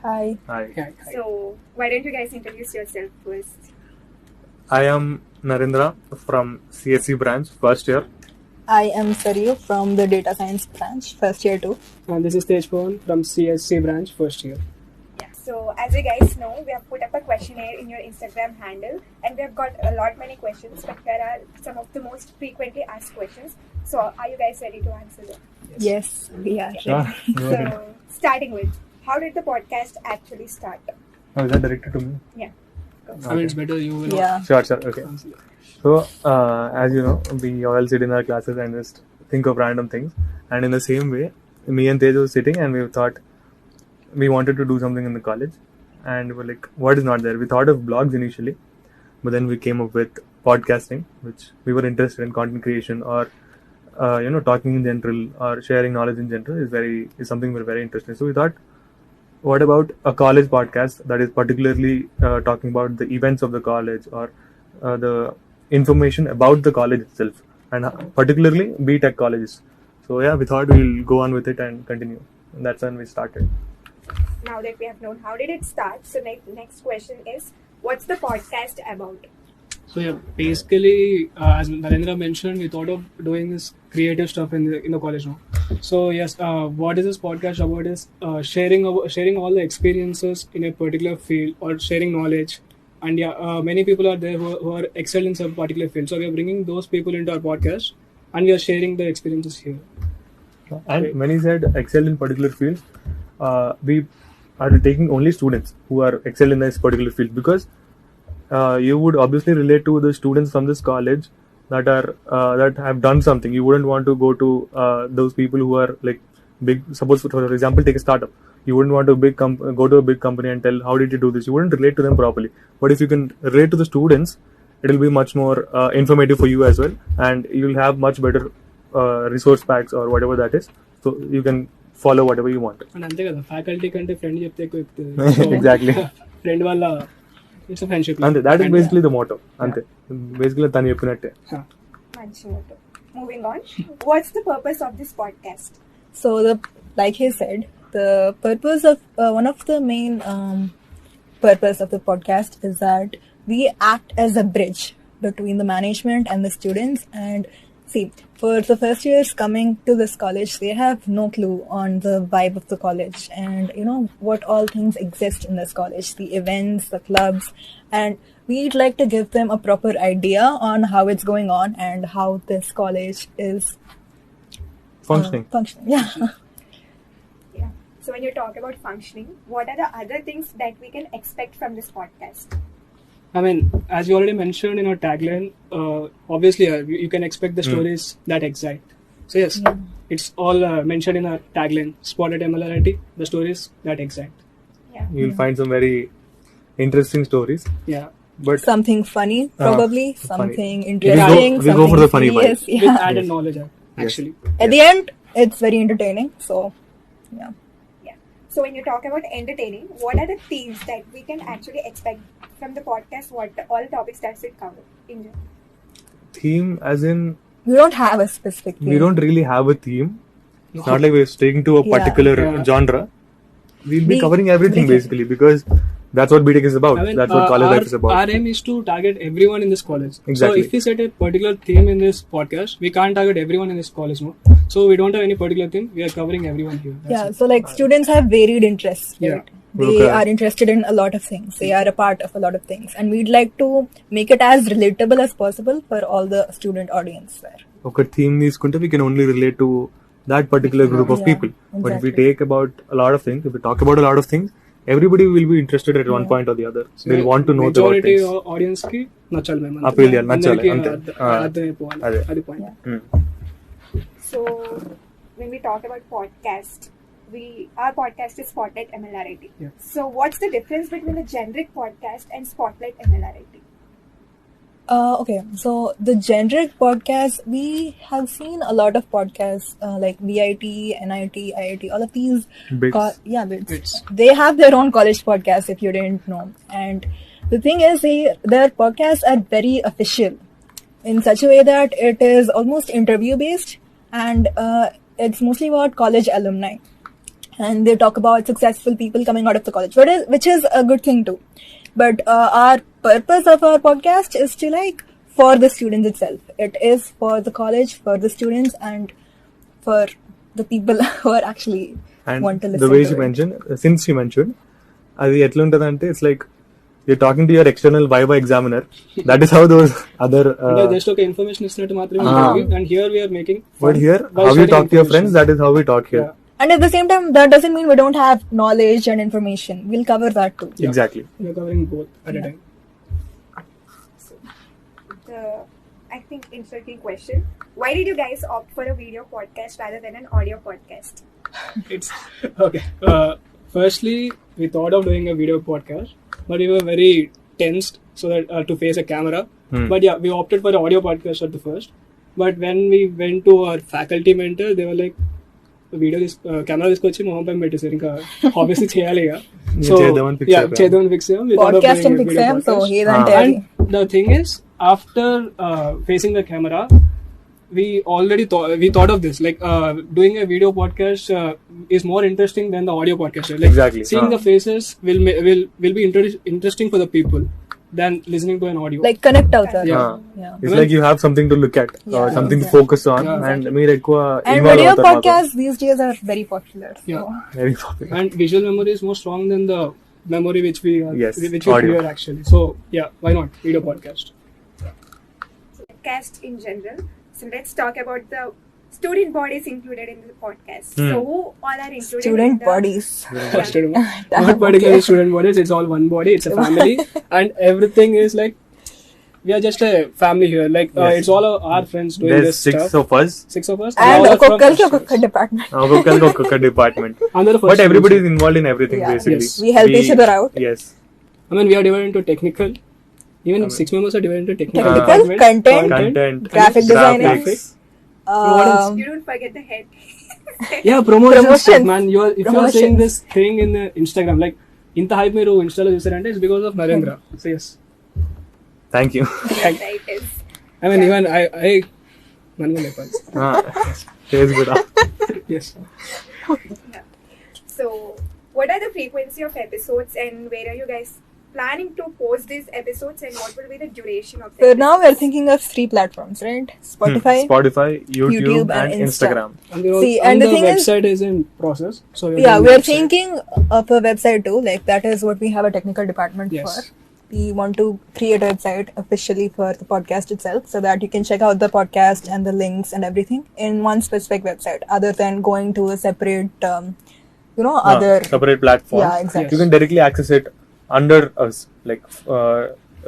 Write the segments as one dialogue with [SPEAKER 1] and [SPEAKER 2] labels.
[SPEAKER 1] Hi.
[SPEAKER 2] Hi.
[SPEAKER 3] Hi.
[SPEAKER 4] So, why don't you guys introduce yourself first?
[SPEAKER 2] I am Narendra from CSC branch, first year.
[SPEAKER 1] I am Saryu from the Data Science branch, first year too.
[SPEAKER 3] And this is Tejpawan from CSC branch, first year.
[SPEAKER 4] Yeah. So, as you guys know, we have put up a questionnaire in your Instagram handle, and we have got many questions. But here are some of the most frequently asked questions. So, are you guys ready to answer them?
[SPEAKER 1] Yes, we are.
[SPEAKER 2] Ah, go ahead.
[SPEAKER 4] So, starting with, how did the podcast actually start?
[SPEAKER 2] Oh, is that directed to me?
[SPEAKER 4] Yeah.
[SPEAKER 3] I mean, it's better you will
[SPEAKER 1] Yeah.
[SPEAKER 2] Sure. Okay. So, as you know, we all sit in our classes and just think of random things. And in the same way, me and Tej were sitting and we thought we wanted to do something in the college. And we're like, what is not there? We thought of blogs initially, but then we came up with podcasting, which we were interested in, content creation or talking in general or sharing knowledge in general is something we're very interested in. So we thought, what about a college podcast that is particularly talking about the events of the college or the information about the college itself, and particularly B.Tech colleges. So yeah, we thought we'll go on with it and continue. And that's when we started.
[SPEAKER 4] Now that we have known how did it start, so next question is, what's the podcast about?
[SPEAKER 3] So yeah, basically, as Narendra mentioned, we thought of doing this creative stuff in the college now. So yes, what is this podcast about is sharing all the experiences in a particular field or sharing knowledge. And yeah, many people are there who are excelled in some particular field. So we are bringing those people into our podcast, and we are sharing the experiences here.
[SPEAKER 2] And when he said excel in particular fields, we are taking only students who are excel in this particular field, because you would obviously relate to the students from this college that have done something. You wouldn't want to go to those people who are like big. Suppose, for example, take a startup. You wouldn't want to go to a big company and tell, how did you do this? You wouldn't relate to them properly. But if you can relate to the students, it will be much more informative for you as well, and you'll have much better resource packs or whatever that is. So you can follow whatever you want.
[SPEAKER 3] And అంతే కదా, faculty కంటే friend చెప్తే ఎక్కువ ఎక్కుతుంది.
[SPEAKER 2] Exactly.
[SPEAKER 3] Friend వల్ల it's friendship.
[SPEAKER 2] అంతే, that is basically the motto. అంతే, basically తను చెప్పినట్టే.
[SPEAKER 4] Manchi motto. Moving on, what's the purpose of this podcast?
[SPEAKER 1] So, like he said, the purpose of one of the main purpose of the podcast is that we act as a bridge between the management and the students. And see, for the first years coming to this college, they have no clue on the vibe of the college and what all things exist in this college, the events, the clubs, and we'd like to give them a proper idea on how it's going on and how this college is
[SPEAKER 2] Functioning.
[SPEAKER 1] Yeah.
[SPEAKER 4] Yeah. So when you talk about functioning, what are the other things that we can expect from this podcast?
[SPEAKER 3] I mean, as you already mentioned in our tagline, obviously you can expect the stories that excite. So yes, it's all mentioned in our tagline, spotted MLRIT, the stories that excite.
[SPEAKER 4] Yeah.
[SPEAKER 2] You'll find some very interesting stories.
[SPEAKER 3] Yeah.
[SPEAKER 2] But
[SPEAKER 1] Something funny, probably.
[SPEAKER 2] funny.
[SPEAKER 1] Something
[SPEAKER 2] We
[SPEAKER 1] interesting.
[SPEAKER 2] go for the funny
[SPEAKER 1] serious.
[SPEAKER 2] part.
[SPEAKER 3] With
[SPEAKER 1] Yeah.
[SPEAKER 3] added knowledge, actually.
[SPEAKER 1] At the end, it's very entertaining. So, yeah.
[SPEAKER 4] Yeah. So when you talk about entertaining, what are the themes that we can actually expect from the podcast? What all topics does it cover in general?
[SPEAKER 2] Theme, as in,
[SPEAKER 1] We don't have a specific theme.
[SPEAKER 2] we don't really have a theme. It's not like we're sticking to a
[SPEAKER 1] Yeah.
[SPEAKER 2] particular
[SPEAKER 3] Yeah.
[SPEAKER 2] genre. We'll be
[SPEAKER 1] We-
[SPEAKER 2] covering everything
[SPEAKER 1] we-
[SPEAKER 2] basically, because that's what B.Tech is about.
[SPEAKER 3] I mean,
[SPEAKER 2] That's what college life is about.
[SPEAKER 3] Our aim is to target everyone in this college.
[SPEAKER 2] Exactly.
[SPEAKER 3] So if we set a particular theme in this podcast, we can't target everyone in this college, no? So we don't have any particular theme. We are covering everyone here. That's
[SPEAKER 1] Yeah,
[SPEAKER 3] it.
[SPEAKER 1] so like students have varied interests, right?
[SPEAKER 3] Yeah.
[SPEAKER 1] They
[SPEAKER 2] Okay.
[SPEAKER 1] are interested in a lot of things. They are a part of a lot of things. And we'd like to make it as relatable as possible for all the student audience there.
[SPEAKER 2] ఒక theme తీసుకుంటే we can only relate to that particular group of
[SPEAKER 1] Yeah,
[SPEAKER 2] people. But if we
[SPEAKER 1] exactly.
[SPEAKER 2] take about a lot of things, if we talk about a lot of things, everybody will be interested at one point or the other. They'll want to know about
[SPEAKER 3] Majority
[SPEAKER 2] things.
[SPEAKER 3] audience కి నచ్చాలి మేము.
[SPEAKER 2] Appeal చేయాలి, నచ్చాలి,
[SPEAKER 3] అందరికీ
[SPEAKER 2] అంతే.
[SPEAKER 3] అర్థమైపోవాలి.
[SPEAKER 2] అదే.
[SPEAKER 3] అది point.
[SPEAKER 1] Yeah.
[SPEAKER 4] So when we talk about podcast, our podcast is Spotlight MLRIT.
[SPEAKER 3] Yeah.
[SPEAKER 4] So what's the difference between the generic podcast and Spotlight MLRIT?
[SPEAKER 1] Okay, so the generic podcast, we have seen a lot of podcasts like VIT, NIT, IIT, all of these.
[SPEAKER 2] Bits.
[SPEAKER 3] Bits.
[SPEAKER 1] They have their own college podcasts, if you didn't know. And the thing is, their podcasts are very official in such a way that it is almost interview based, and it's mostly about college alumni. and they talk about successful people coming out of the college, which is a good thing too. But our purpose of our podcast is to like for the students itself. It is for the college, for the students, and for the people who are actually
[SPEAKER 2] And
[SPEAKER 1] want to listen
[SPEAKER 2] the way
[SPEAKER 1] to
[SPEAKER 2] she
[SPEAKER 1] it.
[SPEAKER 2] mentioned, since she mentioned, అది ఎట్లుంటదంటే it's like you're talking to your external viva examiner. That is how those other.
[SPEAKER 3] Just okay, information ఇస్తున్నట్టు మాత్రమే ఉంటుంది. And here we are making fun
[SPEAKER 2] But here,
[SPEAKER 3] while
[SPEAKER 2] how you
[SPEAKER 3] sharing
[SPEAKER 2] talk to your friends,
[SPEAKER 3] information.
[SPEAKER 2] that is how we talk here.
[SPEAKER 3] Yeah.
[SPEAKER 1] And at the same time, that doesn't mean we don't have knowledge and information. We'll cover that too.
[SPEAKER 3] Yeah.
[SPEAKER 2] Exactly.
[SPEAKER 3] We are covering both at a time.
[SPEAKER 4] The, I think, interesting question. Why did you guys opt for a video podcast rather than an audio podcast?
[SPEAKER 3] It's okay. Firstly, we thought of doing a video podcast, but we were very tensed so that to face a camera. But yeah, we opted for the audio podcast at the first. But when we went to our faculty mentor, they were like, "Video this camera తీసుకొచ్చి మొహం పైన పెట్టేసారు ఇంకా obviously చేయాలి ఇక." So
[SPEAKER 2] చేద్దామని fix అయిపోయాం.
[SPEAKER 3] చేద్దామని fix అయ్యాం. We thought of
[SPEAKER 1] Podcast
[SPEAKER 3] doing
[SPEAKER 1] and
[SPEAKER 3] a
[SPEAKER 1] fix
[SPEAKER 3] video
[SPEAKER 1] అయ్యాం, so
[SPEAKER 3] podcast.
[SPEAKER 1] ఏదంటే అది.
[SPEAKER 3] And the thing is, after facing the camera, we thought of this like doing a video podcast is more interesting than the audio podcast, right? Like
[SPEAKER 2] Exactly.
[SPEAKER 3] seeing the faces will be interesting for the people than listening to an audio.
[SPEAKER 1] Like connect out there.
[SPEAKER 3] Yeah.
[SPEAKER 1] Yeah.
[SPEAKER 2] It's like you have something to look at,
[SPEAKER 1] Yeah.
[SPEAKER 2] something to
[SPEAKER 1] Yeah.
[SPEAKER 2] focus on,
[SPEAKER 3] Yeah.
[SPEAKER 2] and మీరు ఎక్కువ
[SPEAKER 1] And
[SPEAKER 2] involve
[SPEAKER 1] video
[SPEAKER 2] అవుతారు మాతో.
[SPEAKER 1] podcasts these days are very popular. So.
[SPEAKER 3] Yeah.
[SPEAKER 2] Very popular.
[SPEAKER 3] And visual memory is more strong than the memory which we
[SPEAKER 2] Yes,
[SPEAKER 3] which we
[SPEAKER 2] audio.
[SPEAKER 3] clear actually. So yeah, why not video podcast?
[SPEAKER 4] Podcast in general. So let's talk about the student bodies included in the podcast. So who all are included?
[SPEAKER 1] Student
[SPEAKER 4] in the,
[SPEAKER 1] bodies.
[SPEAKER 3] Not particularly student bodies. It's all one body. It's a family, and everything is like we are just a family here. Like
[SPEAKER 2] Yes.
[SPEAKER 3] it's all our friends doing
[SPEAKER 2] There's
[SPEAKER 3] this
[SPEAKER 2] 6
[SPEAKER 3] stuff.
[SPEAKER 2] of us.
[SPEAKER 3] 6 of us.
[SPEAKER 1] And
[SPEAKER 3] all are from
[SPEAKER 1] ఒక్కొక్కరికి
[SPEAKER 3] first
[SPEAKER 1] ఒక్కొక్క
[SPEAKER 3] years.
[SPEAKER 1] department.
[SPEAKER 2] ఒక్కొక్కరికి ఒక్కొక్క department.
[SPEAKER 3] Under the first
[SPEAKER 2] But everybody is
[SPEAKER 3] years.
[SPEAKER 2] involved in everything
[SPEAKER 1] Yeah.
[SPEAKER 2] basically.
[SPEAKER 3] Yes.
[SPEAKER 1] We help each other out.
[SPEAKER 2] Yes.
[SPEAKER 3] I mean, we are divided into technical. Even 6 members are divided into technical.
[SPEAKER 1] Technical,
[SPEAKER 3] department,
[SPEAKER 1] content,
[SPEAKER 2] Content,
[SPEAKER 1] graphic designing.
[SPEAKER 3] graphics.
[SPEAKER 1] Um,
[SPEAKER 4] You don't forget the head.
[SPEAKER 3] Yeah, promotion
[SPEAKER 1] Promotions.
[SPEAKER 3] stuff, man. If you are saying
[SPEAKER 1] Promotions.
[SPEAKER 3] this thing in the Instagram, like ఇంత hype మీరు ఇన్స్టాలో చూసారంటే it's because of Narendra. So yes,
[SPEAKER 2] Thank you.
[SPEAKER 4] Right, is.
[SPEAKER 3] I mean even I మనమే చెప్పాలి.
[SPEAKER 2] Face good.
[SPEAKER 3] Yes.
[SPEAKER 4] Yeah. So, what are the frequency of episodes, and where are you guys planning to post these episodes, and what will be the duration of them?
[SPEAKER 1] so now we're thinking of 3 platforms, right? Spotify.
[SPEAKER 2] Spotify, YouTube,
[SPEAKER 1] YouTube
[SPEAKER 2] and
[SPEAKER 1] and Insta.
[SPEAKER 2] Instagram.
[SPEAKER 1] See, and the thing is-
[SPEAKER 3] website is in process. So
[SPEAKER 1] Yeah,
[SPEAKER 3] doing
[SPEAKER 1] we're
[SPEAKER 3] website.
[SPEAKER 1] thinking of a website too. Like that is what we have a technical department
[SPEAKER 3] Yes.
[SPEAKER 1] for. We want to create a website officially for the podcast itself, so that you can check out the podcast and the links and everything in one specific website, other than going to a separate, other.
[SPEAKER 2] Separate platform.
[SPEAKER 1] Yeah, exactly.
[SPEAKER 2] You can directly access it under us. Like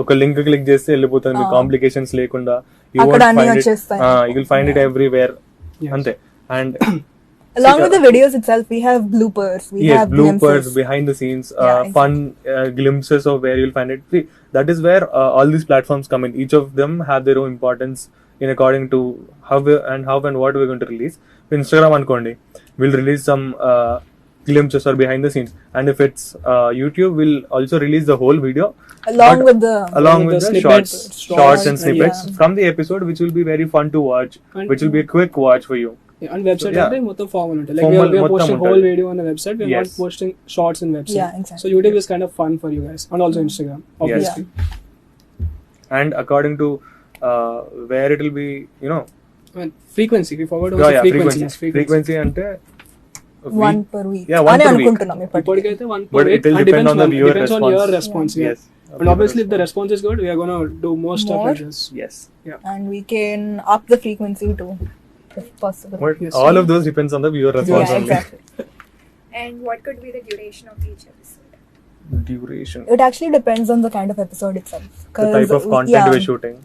[SPEAKER 2] ఒక link click చేస్తే వెళ్ళిపోతుంది మీకు complications లేకుండా. You
[SPEAKER 1] అక్కడ
[SPEAKER 2] won't
[SPEAKER 1] అన్ని
[SPEAKER 2] find it.
[SPEAKER 1] వచ్చేస్తాయి.
[SPEAKER 2] You will find it everywhere.
[SPEAKER 3] Yes.
[SPEAKER 2] అంతే. And
[SPEAKER 1] Along with the videos itself, we have bloopers. We
[SPEAKER 2] yes,
[SPEAKER 1] have
[SPEAKER 2] bloopers,
[SPEAKER 1] glimpses.
[SPEAKER 2] behind the scenes,
[SPEAKER 1] Yeah, exactly.
[SPEAKER 2] fun glimpses of where you'll find it. See, that is where all these platforms come in. Each of them have their own importance in according to how and what we're going to release. For Instagram ankondi, we'll release some glimpses or behind the scenes, and if it's YouTube, we'll also release the whole video
[SPEAKER 1] Along
[SPEAKER 2] but
[SPEAKER 1] with the
[SPEAKER 2] along with the
[SPEAKER 3] snippets,
[SPEAKER 2] shorts and
[SPEAKER 3] and
[SPEAKER 2] snippets
[SPEAKER 1] yeah.
[SPEAKER 2] from the episode, which will be very fun to watch,
[SPEAKER 3] And-
[SPEAKER 2] which will be a quick watch for you.
[SPEAKER 3] Yeah, and website
[SPEAKER 2] So, yeah.
[SPEAKER 3] అంటే మొత్తం formal ఉంటుంది. Like
[SPEAKER 2] Formal
[SPEAKER 3] we are
[SPEAKER 2] మొత్తం
[SPEAKER 3] posting
[SPEAKER 2] ఉంటుంది.
[SPEAKER 3] whole video on the website. We are
[SPEAKER 2] Yes.
[SPEAKER 3] not posting shorts in website.
[SPEAKER 1] Yeah, exactly.
[SPEAKER 3] So YouTube is kind of fun for you guys, and also Instagram, obviously.
[SPEAKER 2] And according to where it will be,
[SPEAKER 3] I mean, frequency. We forgot
[SPEAKER 2] yeah,
[SPEAKER 3] about
[SPEAKER 2] yeah,
[SPEAKER 3] the frequency. Yes,
[SPEAKER 2] frequency అంటే
[SPEAKER 1] one per week.
[SPEAKER 2] Yeah, one
[SPEAKER 1] అని
[SPEAKER 2] per week.
[SPEAKER 1] అనుకుంటున్నాం ఇప్పటికి.
[SPEAKER 3] ఇప్పటికైతే one per
[SPEAKER 2] But
[SPEAKER 3] week,
[SPEAKER 2] it will
[SPEAKER 3] and
[SPEAKER 2] depend on the viewer
[SPEAKER 3] depends
[SPEAKER 2] response.
[SPEAKER 3] on your response. Yeah.
[SPEAKER 2] Yes.
[SPEAKER 3] And obviously, if the response is good, we are gonna do more stuff
[SPEAKER 1] More?
[SPEAKER 3] like this.
[SPEAKER 2] Yes.
[SPEAKER 1] And we can up the frequency too, if possible.
[SPEAKER 2] But
[SPEAKER 3] Yes.
[SPEAKER 2] all of those depends on the viewer response
[SPEAKER 1] Yeah,
[SPEAKER 2] only.
[SPEAKER 1] exactly.
[SPEAKER 4] And what could be the duration of each episode?
[SPEAKER 2] Duration.
[SPEAKER 1] It actually depends on the kind of episode itself.
[SPEAKER 2] The type of content we're shooting.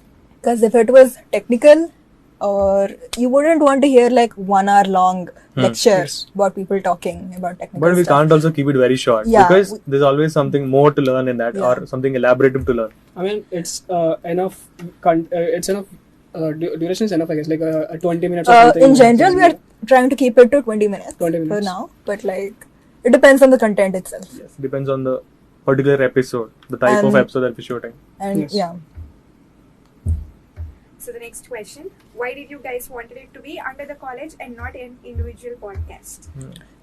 [SPEAKER 1] Because if it was technical, or you wouldn't want to hear like 1 hour long lecture
[SPEAKER 3] Yes.
[SPEAKER 1] about people talking about technical
[SPEAKER 2] But we
[SPEAKER 1] stuff.
[SPEAKER 2] can't also keep it very short
[SPEAKER 1] Yeah,
[SPEAKER 2] because there's always something more to learn in that
[SPEAKER 1] Yeah.
[SPEAKER 2] or something elaborative to learn.
[SPEAKER 3] I mean, it's enough. It's enough. Duration is enough, I guess. Like 20 minutes. Or something.
[SPEAKER 1] In general, we are trying to keep it to 20 minutes,
[SPEAKER 3] 20
[SPEAKER 1] for
[SPEAKER 3] minutes.
[SPEAKER 1] now. But like, it depends on the content itself.
[SPEAKER 2] Yes. Depends on the particular episode, the type of
[SPEAKER 1] And-
[SPEAKER 2] episode that we're shooting.
[SPEAKER 1] And
[SPEAKER 3] Yes.
[SPEAKER 4] So So the next question: why did you guys wanted it to be under the college and not an individual podcast?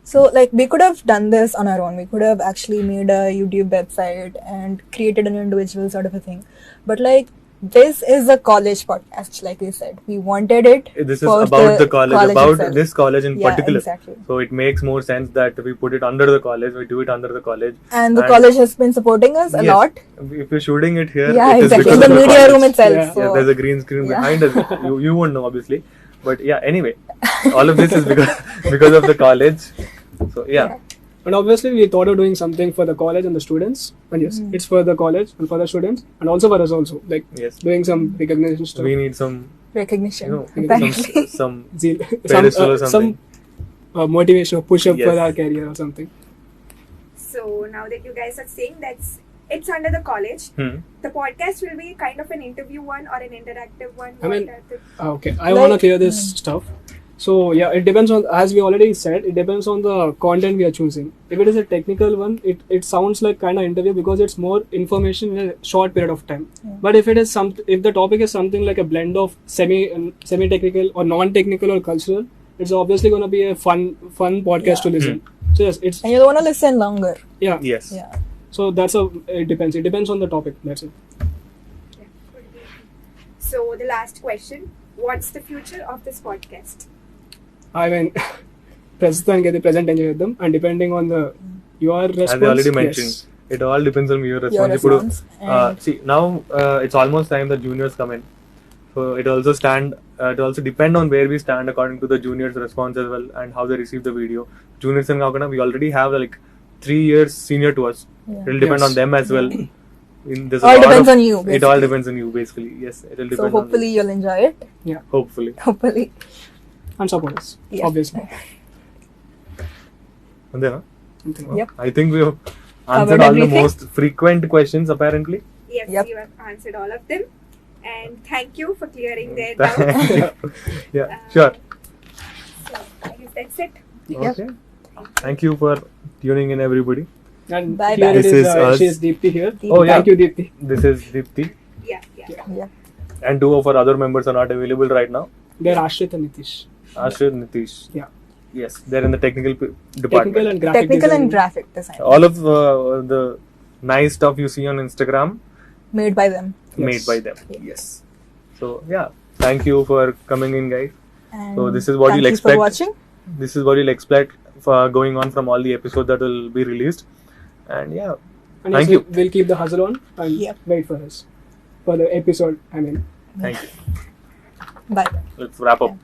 [SPEAKER 1] So, like, we could have done this on our own. We could have actually made a YouTube website and created an individual sort of a thing. But, like, this is a college podcast, like we said. We wanted it.
[SPEAKER 2] This is
[SPEAKER 1] for
[SPEAKER 2] about the college, about
[SPEAKER 1] itself.
[SPEAKER 2] this college in
[SPEAKER 1] Yeah,
[SPEAKER 2] particular.
[SPEAKER 1] exactly.
[SPEAKER 2] So it makes more sense that we put it under the college. We do it under the college.
[SPEAKER 1] And the college has been supporting us a
[SPEAKER 2] Yes,
[SPEAKER 1] lot.
[SPEAKER 2] If you're shooting it here,
[SPEAKER 1] Yeah,
[SPEAKER 2] it is
[SPEAKER 1] exactly.
[SPEAKER 2] because
[SPEAKER 1] In the
[SPEAKER 2] of
[SPEAKER 1] media
[SPEAKER 2] college.
[SPEAKER 1] room itself.
[SPEAKER 3] Yeah.
[SPEAKER 1] So.
[SPEAKER 2] Yeah, there's a green screen
[SPEAKER 1] Yeah.
[SPEAKER 2] behind us. You won't know, obviously. But yeah, anyway, all of this is because of the college. So yeah.
[SPEAKER 3] And obviously, we thought of doing something for the college and the students. And yes, it's for the college and for the students, and also for us also. Like
[SPEAKER 2] Yes.
[SPEAKER 3] doing some recognition stuff.
[SPEAKER 2] We need some,
[SPEAKER 1] Recognition.
[SPEAKER 2] apparently. some
[SPEAKER 3] Zeal.
[SPEAKER 2] pedestal or something.
[SPEAKER 3] Some motivation or push up
[SPEAKER 2] Yes.
[SPEAKER 3] for our career or something.
[SPEAKER 4] So now that you guys are saying that it's under the college, the podcast will be kind of an interview one or an interactive one.
[SPEAKER 3] I mean,
[SPEAKER 4] What are the-
[SPEAKER 3] Okay, I want to clear this stuff. So yeah, it depends on, as we already said, it depends on the content we are choosing. If it is a technical one, it sounds like kind of interview because it's more information in a short period of time. But if it is if the topic is something like a blend of semi technical or non technical or cultural, it's obviously going to be a fun podcast to listen. So yes, it's
[SPEAKER 1] And you'll want to listen longer.
[SPEAKER 3] yeah.
[SPEAKER 2] Yes.
[SPEAKER 1] Yeah.
[SPEAKER 3] So it depends. It depends on the topic. That's it.
[SPEAKER 4] Yeah, could be. So the last question: what's the future of this podcast?
[SPEAKER 3] I mean, ప్రస్తుతానికి అయితే present enjoy చేద్దాం, and depending on your response.
[SPEAKER 2] As I already mentioned,
[SPEAKER 3] yes.
[SPEAKER 2] it all depends on your response.
[SPEAKER 1] Your response, and-
[SPEAKER 2] See, now it's almost time the juniors come in. So it also depend on where we stand according to the juniors' response as well and how they receive the video. Juniors and Kaukana, we already have like 3 years senior to us.
[SPEAKER 1] Yeah.
[SPEAKER 2] It will depend
[SPEAKER 3] Yes.
[SPEAKER 2] on them as well. There's a
[SPEAKER 1] All
[SPEAKER 2] lot
[SPEAKER 1] depends
[SPEAKER 2] of-
[SPEAKER 1] on you,
[SPEAKER 2] It all
[SPEAKER 1] basically.
[SPEAKER 2] depends on you, basically. Yes, it will
[SPEAKER 1] So
[SPEAKER 2] depend
[SPEAKER 1] hopefully you'll enjoy it.
[SPEAKER 3] Yeah,
[SPEAKER 2] on hopefully.
[SPEAKER 1] Hopefully.
[SPEAKER 3] and support us,
[SPEAKER 1] Yeah.
[SPEAKER 3] obviously.
[SPEAKER 2] Andena?
[SPEAKER 1] Yep.
[SPEAKER 2] I think we have answered all the
[SPEAKER 1] everything.
[SPEAKER 2] most frequent questions apparently.
[SPEAKER 4] Yes,
[SPEAKER 1] Yep.
[SPEAKER 4] you have answered all of them, and thank you for clearing their doubts.
[SPEAKER 2] Yeah, sure.
[SPEAKER 4] So I guess that's it.
[SPEAKER 1] Yep.
[SPEAKER 2] Okay. Thank you for tuning in, everybody.
[SPEAKER 3] And
[SPEAKER 1] Bye
[SPEAKER 3] here
[SPEAKER 1] bye.
[SPEAKER 3] it
[SPEAKER 2] This
[SPEAKER 3] is.
[SPEAKER 2] is us.
[SPEAKER 3] She is Deepthi here.
[SPEAKER 2] Oh, yeah.
[SPEAKER 3] Thank you, Deepthi.
[SPEAKER 2] This is Dipti,
[SPEAKER 4] Yeah, yeah.
[SPEAKER 1] Yeah.
[SPEAKER 2] and 2 of our other members are not available right now.
[SPEAKER 3] They're Ashrit and Nitish.
[SPEAKER 2] Ashir, Nitish.
[SPEAKER 3] Yeah.
[SPEAKER 2] Yes, they're in the technical department.
[SPEAKER 3] Technical and graphic
[SPEAKER 1] Technical
[SPEAKER 3] design.
[SPEAKER 1] and graphic design.
[SPEAKER 2] All of the nice stuff you see on Instagram
[SPEAKER 1] Made by them.
[SPEAKER 3] Yes.
[SPEAKER 2] made by them.
[SPEAKER 1] Yeah.
[SPEAKER 2] Yes. So yeah, thank you for coming in, guys.
[SPEAKER 1] And
[SPEAKER 2] So this is what
[SPEAKER 1] thank
[SPEAKER 2] you'll
[SPEAKER 1] you
[SPEAKER 2] expect.
[SPEAKER 1] for watching.
[SPEAKER 2] This is what you'll expect for going on from all the episodes that will be released. And yeah,
[SPEAKER 3] And
[SPEAKER 2] thank
[SPEAKER 3] yes,
[SPEAKER 2] you.
[SPEAKER 3] We'll keep the hustle on and
[SPEAKER 1] Yep.
[SPEAKER 3] wait for us for the episode. I mean.
[SPEAKER 2] Thank you.
[SPEAKER 1] Bye.
[SPEAKER 2] Let's wrap up.